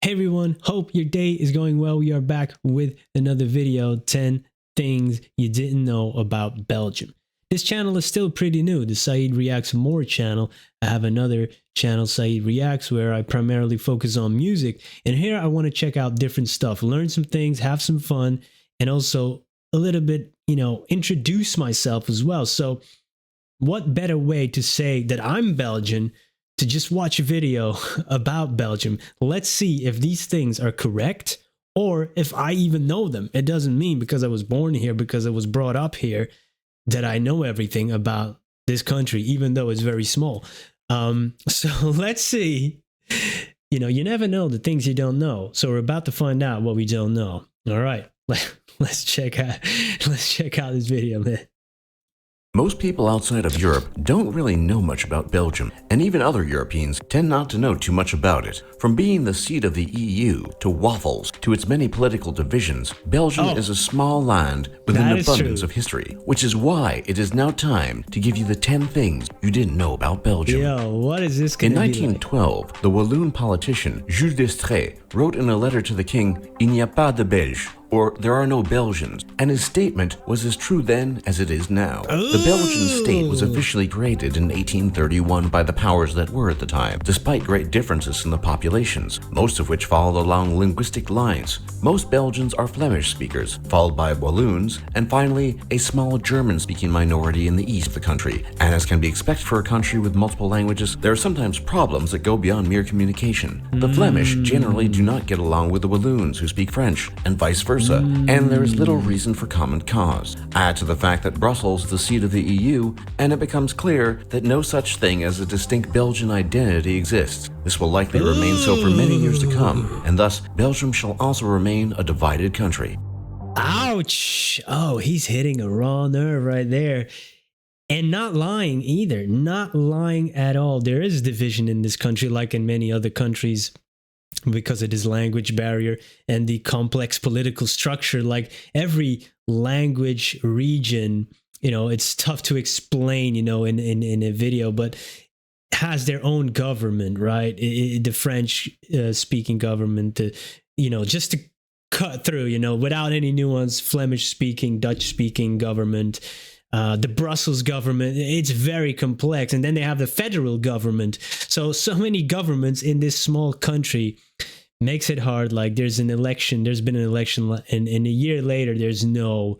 Hey everyone, hope your day is going well. We are back with another video, 10 things you didn't know about Belgium. This channel is still pretty new, the Saeed Reacts More channel. I have another channel, Saeed Reacts, where I primarily focus on music. And here I want to check out different stuff, learn some things, have some fun, and also a little bit, introduce myself as well. So what better way to say that I'm Belgian to just watch a video about Belgium? Let's see if these things are correct or if I even know them. It doesn't mean because I was born here, because I was brought up here, that I know everything about this country, even though it's very small. So let's see. You never know the things you don't know. So we're about to find out what we don't know. All right, let's check out this video, man. Most people outside of Europe don't really know much about Belgium, and even other Europeans tend not to know too much about it. From being the seat of the EU, to Waffles, to its many political divisions, Belgium is a small land with an abundance of history, which is why it is now time to give you the 10 things you didn't know about Belgium. Yo, what is this gonna be like? In 1912, the Walloon politician Jules d'Estrées wrote in a letter to the king, "Il n'y a pas de Belges," or "there are no Belgians," and his statement was as true then as it is now. The Belgian state was officially created in 1831 by the powers that were at the time, despite great differences in the populations, most of which followed along linguistic lines. Most Belgians are Flemish speakers, followed by Walloons, and finally a small German-speaking minority in the east of the country. And as can be expected for a country with multiple languages, there are sometimes problems that go beyond mere communication. The Flemish generally do not get along with the Walloons who speak French, and vice versa. And there is little reason for common cause. Add to the fact that Brussels is the seat of the EU, and it becomes clear that no such thing as a distinct Belgian identity exists. This will likely remain so for many years to come, and thus Belgium shall also remain a divided country. Ouch! Oh, he's hitting a raw nerve right there. And not lying either. Not lying at all. There is division in this country, like in many other countries, because of this language barrier and the complex political structure. Like every language region, it's tough to explain, in a video, but has their own government, right? The French speaking government, just to cut through, without any nuance, Flemish speaking, Dutch speaking government, the Brussels government. It's very complex. And then they have the federal government. So many governments in this small country makes it hard. Like there's been an election, and a year later, there's no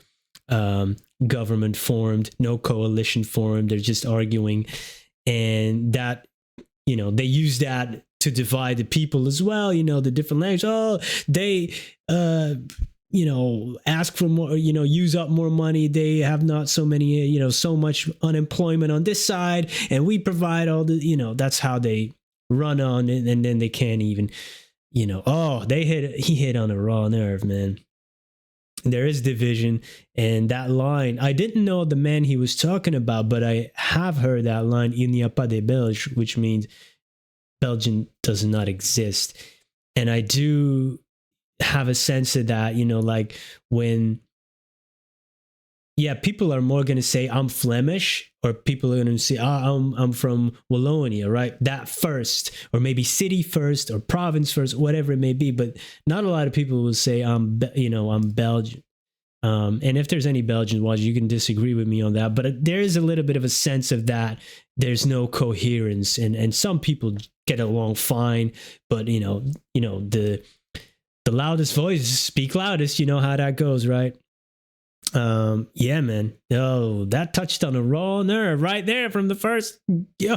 government formed, no coalition formed. They're just arguing. And that, they use that to divide the people as well, the different languages. Oh, they, ask for more, use up more money. They have not so many, so much unemployment on this side, and we provide all the, that's how they run on it. And then they can't even, he hit on a raw nerve, man. There is division, and that line, I didn't know the man he was talking about, but I have heard that line, "Il n'y a pas de Belges," which means Belgium does not exist. And I do have a sense of that, like when, people are more going to say I'm Flemish, or people are going to say, I'm from Wallonia, right? That first, or maybe city first, or province first, whatever it may be. But not a lot of people will say I'm Belgian. And if there's any Belgians watching, you can disagree with me on that. But there is a little bit of a sense of that. There's no coherence, and some people get along fine, but the loudest voice speak loudest. You know how that goes, right? Yeah, man. Oh, that touched on a raw nerve right there from the first. Yo,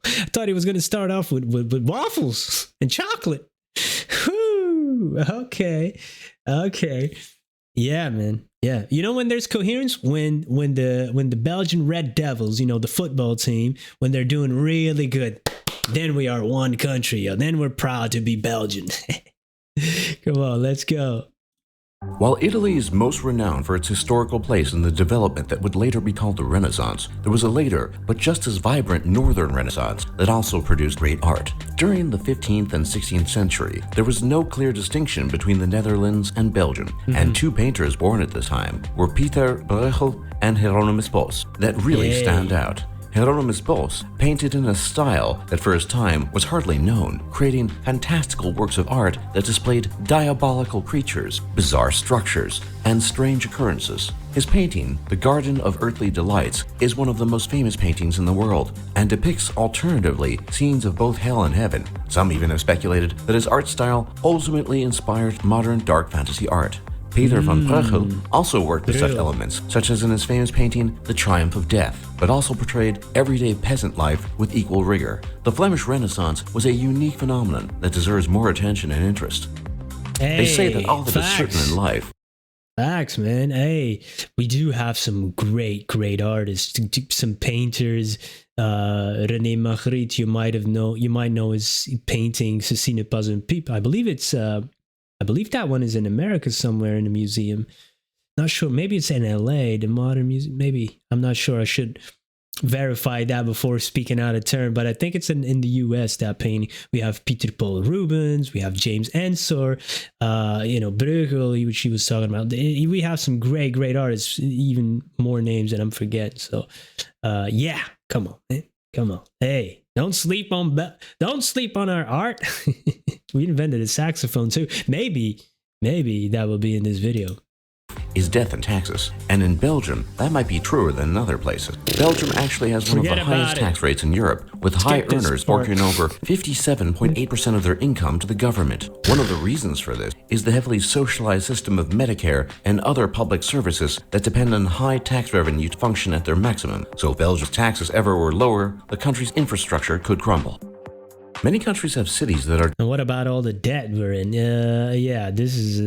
I thought he was going to start off with waffles and chocolate. Whew, okay. Yeah, man. Yeah. When there's coherence, when the Belgian Red Devils, the football team, when they're doing really good, then we are one country. Then we're proud to be Belgian. Come on, let's go. While Italy is most renowned for its historical place in the development that would later be called the Renaissance, there was a later, but just as vibrant Northern Renaissance that also produced great art. During the 15th and 16th century, there was no clear distinction between the Netherlands and Belgium, and two painters born at this time were Pieter Bruegel and Hieronymus Bos that really stand out. Hieronymus Bosch painted in a style that for his time was hardly known, creating fantastical works of art that displayed diabolical creatures, bizarre structures, and strange occurrences. His painting, The Garden of Earthly Delights, is one of the most famous paintings in the world and depicts alternatively scenes of both hell and heaven. Some even have speculated that his art style ultimately inspired modern dark fantasy art. Peter van Bruegel also worked with such elements, such as in his famous painting The Triumph of Death, but also portrayed everyday peasant life with equal rigor. The Flemish Renaissance was a unique phenomenon that deserves more attention and interest. They say that all that is certain in life. Facts, man. Hey, we do have some great artists, some painters. René Magritte, you might know his painting "Ceci n'est pas un pipe." I believe that one is in America somewhere in a museum. Not sure. Maybe it's in LA, the Modern Museum. Maybe. I'm not sure. I should verify that before speaking out of turn. But I think it's in the US, that painting. We have Peter Paul Rubens. We have James Ensor. Bruegel, which he was talking about. We have some great artists. Even more names that I'm forgetting. So, yeah. Come on, man. Come on. Hey. Don't sleep on our art. We invented a saxophone too. Maybe that will be in this video. Is death and taxes. And in Belgium, that might be truer than in other places. Belgium actually has one of the highest tax rates in Europe, with high earners forking over 57.8% of their income to the government. One of the reasons for this is the heavily socialized system of Medicare and other public services that depend on high tax revenue to function at their maximum. So if Belgium's taxes ever were lower, the country's infrastructure could crumble. Many countries have cities that are... And what about all the debt we're in? This is,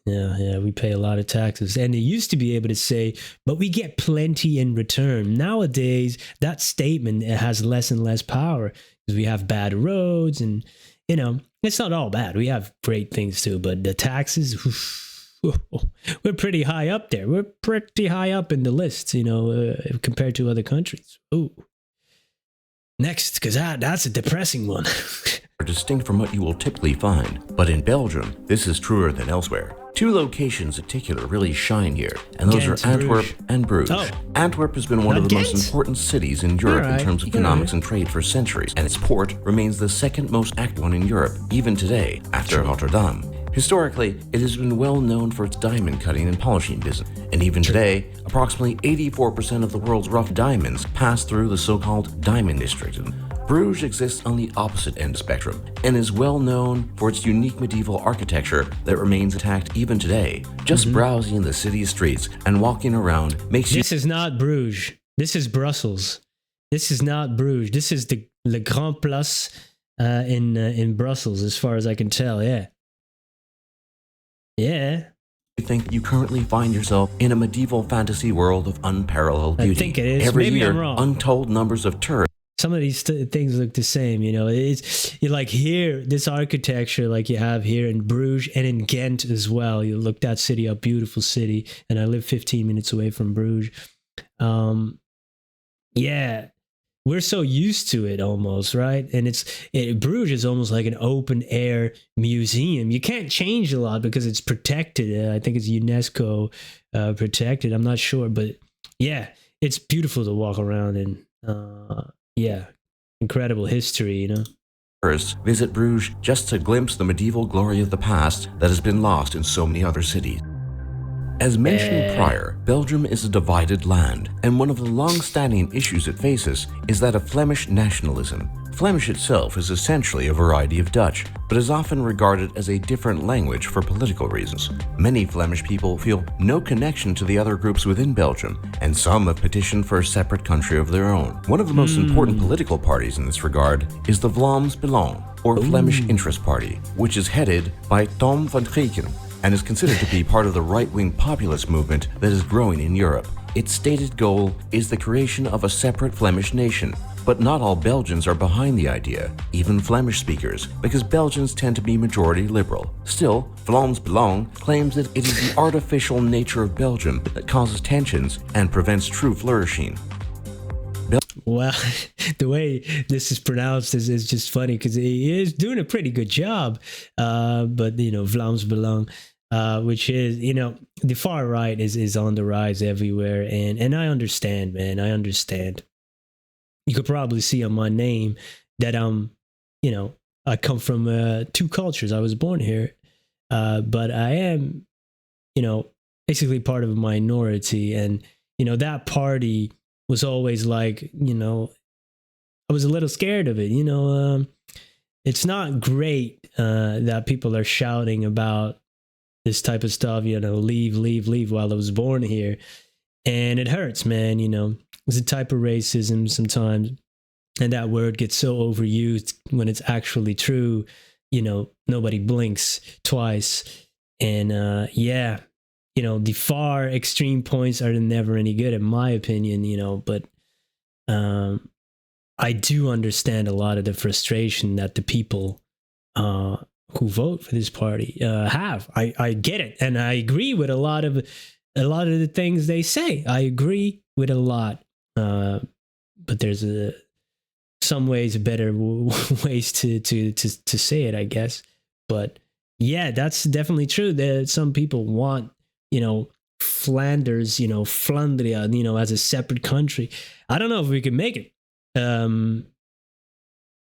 we pay a lot of taxes. And they used to be able to say, but we get plenty in return. Nowadays, that statement has less and less power because we have bad roads and, it's not all bad. We have great things too, but the taxes... we're pretty high up there. We're pretty high up in the list, compared to other countries. Ooh. Next, because that's a depressing one. Are distinct from what you will typically find, but in Belgium, this is truer than elsewhere. Two locations in particular really shine here, and those are Antwerp and Bruges. Oh. Antwerp has been one of the most important cities in Europe in terms of economics and trade for centuries, and its port remains the second most active one in Europe, even today, after Rotterdam. Historically, it has been well known for its diamond cutting and polishing business, and even today, approximately 84% of the world's rough diamonds pass through the so-called Diamond District. Bruges exists on the opposite end of the spectrum and is well known for its unique medieval architecture that remains intact even today. Just browsing the city streets and walking around makes you... This is not Bruges. This is Brussels. This is not Bruges. This is the Le Grand Place in Brussels, as far as I can tell, yeah. Yeah. You think you currently find yourself in a medieval fantasy world of unparalleled beauty. I think it is. Every Maybe year, I'm wrong. untold numbers of tourists. Some of these things look the same, It's you like here, this architecture like you have here in Bruges and in Ghent as well. You look that city up, beautiful city, and I live 15 minutes away from Bruges. We're so used to it almost, right? And Bruges is almost like an open air museum. You can't change a lot because it's protected. I think it's UNESCO protected. I'm not sure, but yeah, it's beautiful to walk around in. Incredible history, First, visit Bruges just to glimpse the medieval glory of the past that has been lost in so many other cities. As mentioned prior, Belgium is a divided land, and one of the long-standing issues it faces is that of Flemish nationalism. Flemish itself is essentially a variety of Dutch, but is often regarded as a different language for political reasons. Many Flemish people feel no connection to the other groups within Belgium, and some have petitioned for a separate country of their own. One of the most important political parties in this regard is the Vlaams Belang, or Flemish Interest Party, which is headed by Tom van Grieken, and is considered to be part of the right-wing populist movement that is growing in Europe. Its stated goal is the creation of a separate Flemish nation, but not all Belgians are behind the idea, even Flemish speakers, because Belgians tend to be majority liberal. Still, Vlaams Belang claims that it is the artificial nature of Belgium that causes tensions and prevents true flourishing. Well, the way this is pronounced is just funny because he is doing a pretty good job. But, Vlaams Belang, which is, the far right is on the rise everywhere. And I understand, man. I understand. you could probably see on my name that I come from two cultures. I was born here, but I am, basically part of a minority. And, that party was always like, I was a little scared of it. It's not great that people are shouting about this type of stuff, leave, leave, leave while I was born here. And it hurts, man. It's a type of racism sometimes. And that word gets so overused when it's actually true. Nobody blinks twice. And the far extreme points are never any good, in my opinion, but I do understand a lot of the frustration that the people who vote for this party have. I get it. And I agree with a lot of the things they say. I agree with a lot. But there's some ways better ways to say it, I guess. But yeah, that's definitely true. That some people want, Flanders, Flandria, as a separate country. I don't know if we can make it.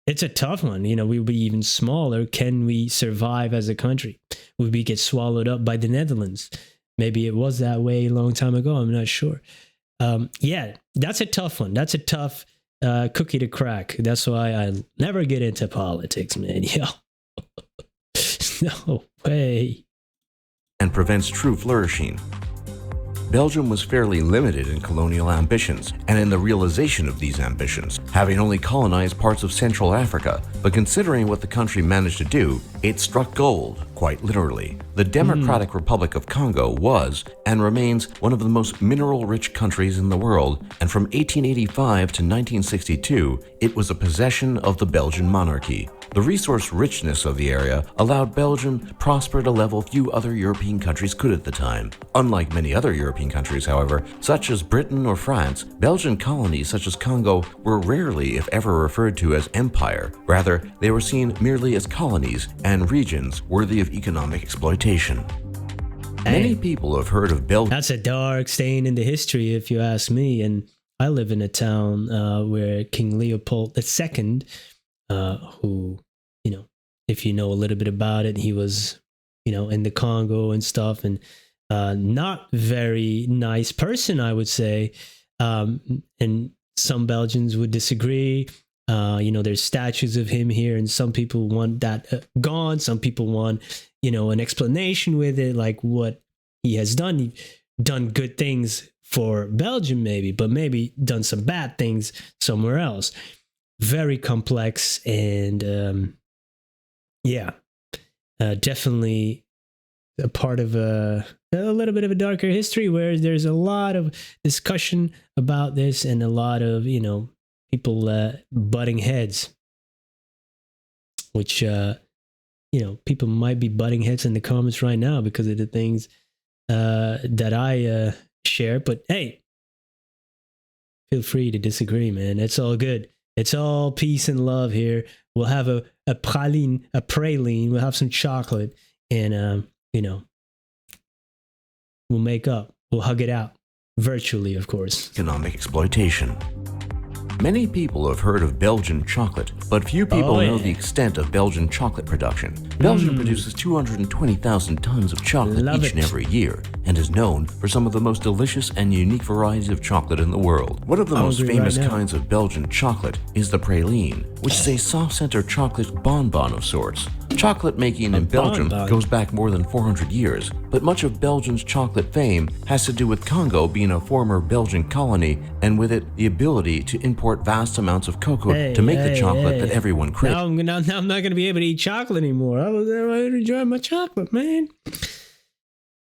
It's a tough one. We'll be even smaller. Can we survive as a country? Would we get swallowed up by the Netherlands? Maybe it was that way a long time ago. I'm not sure. Yeah, that's a tough one. That's a tough cookie to crack. That's why I never get into politics, man. Yo, no way. And prevents true flourishing. Belgium was fairly limited in colonial ambitions and in the realization of these ambitions, having only colonized parts of Central Africa, but considering what the country managed to do, it struck gold, quite literally. The Democratic Republic of Congo was and remains one of the most mineral-rich countries in the world, and from 1885 to 1962, it was a possession of the Belgian monarchy. The resource richness of the area allowed Belgium to prosper at a level few other European countries could at the time. Unlike many other European countries, however, such as Britain or France, Belgian colonies such as Congo were rarely, if ever, referred to as empire. Rather, they were seen merely as colonies and regions worthy of economic exploitation. Many people have heard of Belgium. That's a dark stain in the history, if you ask me. And I live in a town where King Leopold II, who, if you know a little bit about it, he was, in the Congo and stuff, and not very nice person, I would say. And some Belgians would disagree. There's statues of him here, and some people want that gone. Some people want, an explanation with it, like what he has done. He's done good things for Belgium, maybe, but maybe done some bad things somewhere else. Very complex, and definitely a part of a little bit of a darker history where there's a lot of discussion about this and a lot of people butting heads, which people might be butting heads in the comments right now because of the things that I share. But hey, feel free to disagree, man. It's all good. It's all peace and love here. We'll have a praline. We'll have some chocolate, and we'll make up. We'll hug it out virtually, of course. Economic exploitation. Many people have heard of Belgian chocolate, but few people know the extent of Belgian chocolate production. Belgium produces 220,000 tons of chocolate each and every year, and is known for some of the most delicious and unique varieties of chocolate in the world. One of the most famous kinds of Belgian chocolate is the praline, which is a soft-center chocolate bonbon of sorts. Chocolate making in Belgium goes back more than 400 years, but much of Belgium's chocolate fame has to do with Congo being a former Belgian colony, and with it the ability to import vast amounts of cocoa to make the chocolate that everyone craves. Now I'm not going to be able to eat chocolate anymore. I was enjoying my chocolate, man.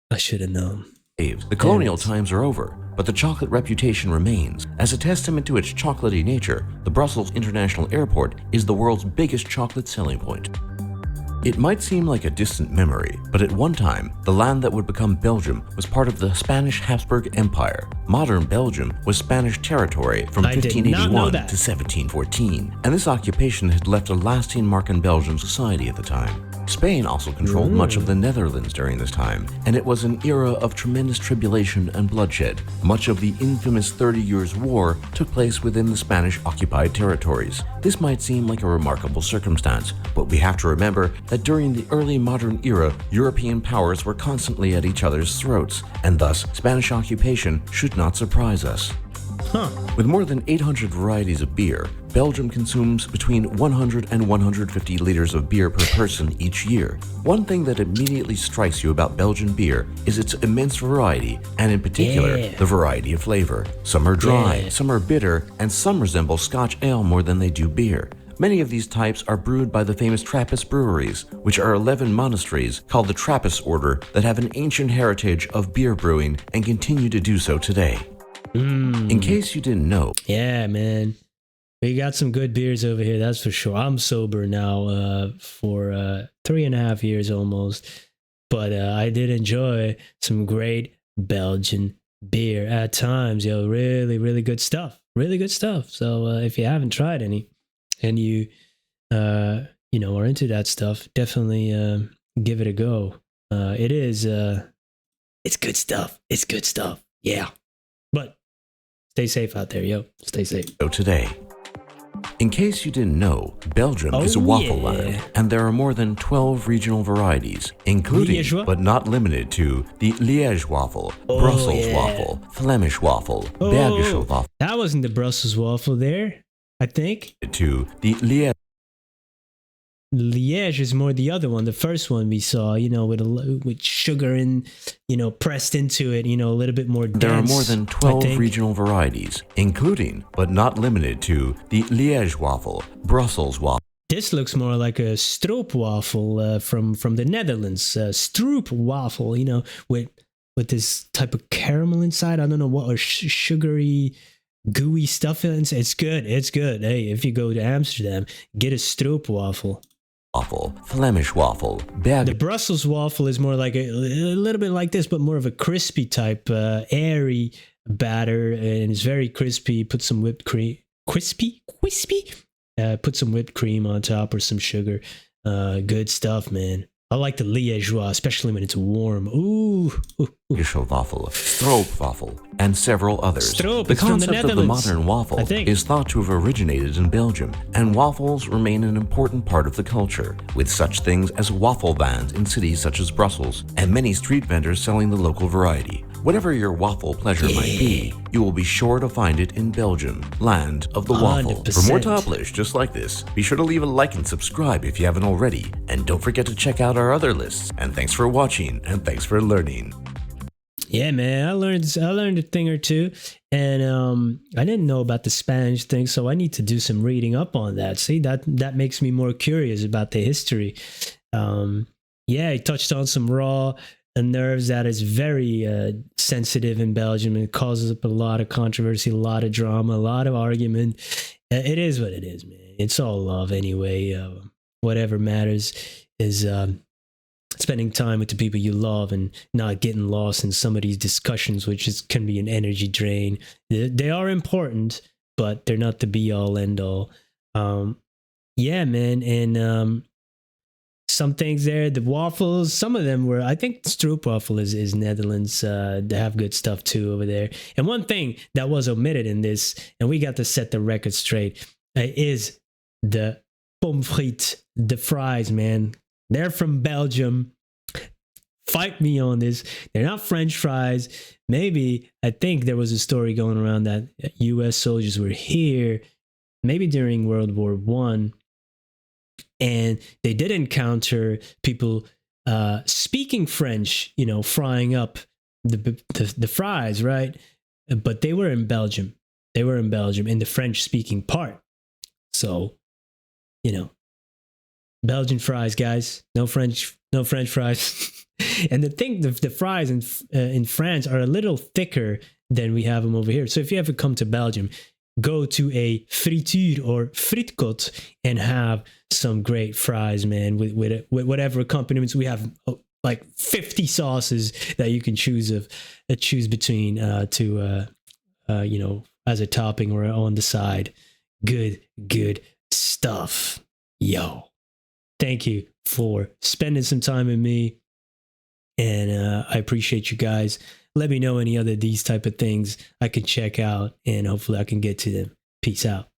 I should have known. The colonial times are over, but the chocolate reputation remains. As a testament to its chocolatey nature, the Brussels International Airport is the world's biggest chocolate selling point. It might seem like a distant memory, but at one time, the land that would become Belgium was part of the Spanish Habsburg Empire. Modern Belgium was Spanish territory from 1581 to 1714, and this occupation had left a lasting mark in Belgian society at the time. Spain also controlled much of the Netherlands during this time, and it was an era of tremendous tribulation and bloodshed. Much of the infamous 30 Years' War took place within the Spanish-occupied territories. This might seem like a remarkable circumstance, but we have to remember that during the early modern era, European powers were constantly at each other's throats, and thus Spanish occupation should not surprise us. With more than 800 varieties of beer, Belgium consumes between 100 and 150 liters of beer per person each year. One thing that immediately strikes you about Belgian beer is its immense variety, and in particular, the variety of flavor. Some are dry, some are bitter, and some resemble Scotch ale more than they do beer. Many of these types are brewed by the famous Trappist breweries, which are 11 monasteries called the Trappist order that have an ancient heritage of beer brewing and continue to do so today. In case you didn't know. Yeah, man. We got some good beers over here, that's for sure. I'm sober now for 3.5 years almost. But I did enjoy some great Belgian beer at times. Yo, really, really good stuff. Really good stuff. So if you haven't tried any and you are into that stuff, definitely give it a go. It's good stuff. It's good stuff. Yeah. But stay safe out there, yo. Stay safe. So today, in case you didn't know, Belgium is a waffle land, and there are more than 12 regional varieties, including, Liégeois? but not limited to, the Liège waffle, Brussels waffle, Flemish waffle, Belgische waffle. That wasn't the Brussels waffle there, I think. To the Liège is more the other one, the first one we saw, with sugar and, pressed into it, a little bit more dense. There are more than 12 regional varieties, including, but not limited to, the Liège waffle, Brussels waffle. This looks more like a stroop waffle from the Netherlands. Stroop waffle, with this type of caramel inside. I don't know what, or sugary, gooey stuff. It's good. It's good. Hey, if you go to Amsterdam, get a stroop waffle. Flemish waffle, The Brussels waffle is more like a little bit like this, but more of a crispy type, airy batter, and it's very crispy. Put some whipped cream, crispy. Put some whipped cream on top or some sugar. Good stuff, man. I like the Liégeois, especially when it's warm. Ooh. Waffle, stroop waffle, and several others. Stroop, the concept of the modern waffle is thought to have originated in Belgium, and waffles remain an important part of the culture, with such things as waffle vans in cities such as Brussels, and many street vendors selling the local variety. Whatever your waffle pleasure might be, you will be sure to find it in Belgium, land of the waffle. 100%. For more toplish just like this, be sure to leave a like and subscribe if you haven't already, and don't forget to check out our other lists. And thanks for watching, and thanks for learning. Yeah, man, I learned a thing or two, and I didn't know about the Spanish thing, so I need to do some reading up on that. See, that makes me more curious about the history. He touched on some raw nerves that is very sensitive in Belgium, and it causes up a lot of controversy, a lot of drama, a lot of argument. It is what it is, man. It's all love anyway. Whatever matters is spending time with the people you love and not getting lost in some of these discussions, which can be an energy drain. They are important, but they're not the be all end all. Yeah, man. And some things there, the waffles, some of them were, I think stroop waffle is Netherlands. They have good stuff too over there. And one thing that was omitted in this, and we got to set the record straight, is the pommes frites, the fries, man. They're from Belgium. Fight me on this. They're not French fries. I think there was a story going around that U.S. soldiers were here, maybe during World War I, and they did encounter people speaking French, frying up the fries, right? But they were in Belgium. They were in Belgium in the French-speaking part. So, Belgian fries, guys. No French fries. And the thing, the fries in France are a little thicker than we have them over here. So if you ever come to Belgium, go to a friture or fritkot and have some great fries, man, with whatever accompaniments. We have like 50 sauces that you can choose between as a topping or on the side. Good stuff. Yo. thank you for spending some time with me. And I appreciate you guys. Let me know any other these type of things I can check out, and hopefully I can get to them. Peace out.